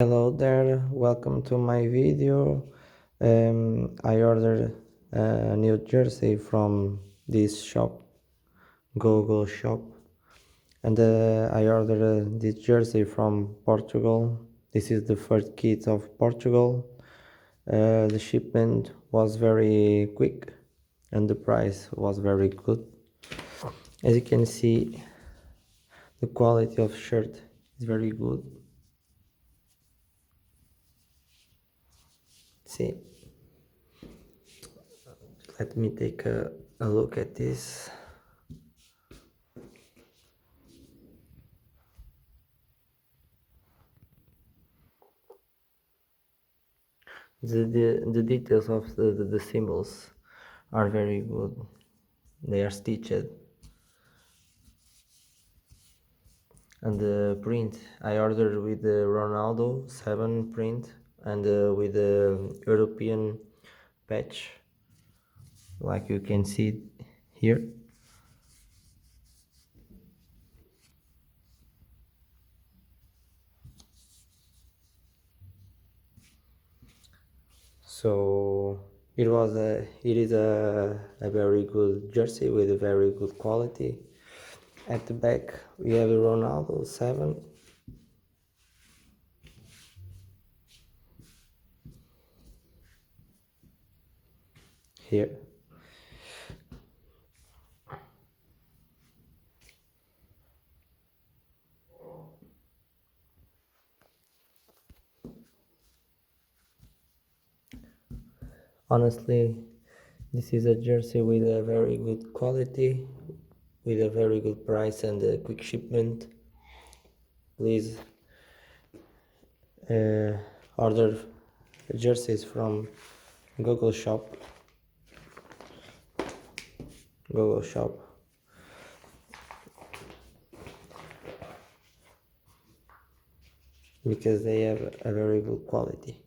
Hello there, welcome to my video. I ordered a new jersey from this shop, gogoalshop, and I ordered this jersey from Portugal. This is the first kit of Portugal. The shipment was very quick and the price was very good. As you can see, the quality of shirt is very good. See, let me take a look at this. The details of the symbols are very good. They are stitched, and the print I ordered with the Ronaldo 7 print and with the European patch, like you can see here. So it is a very good jersey with a very good quality. At the back we have the Ronaldo 7. Here. Honestly, this is a jersey with a very good quality, with a very good price and a quick shipment. Please order jerseys from gogoalshop. gogoalshop because they have a very good quality.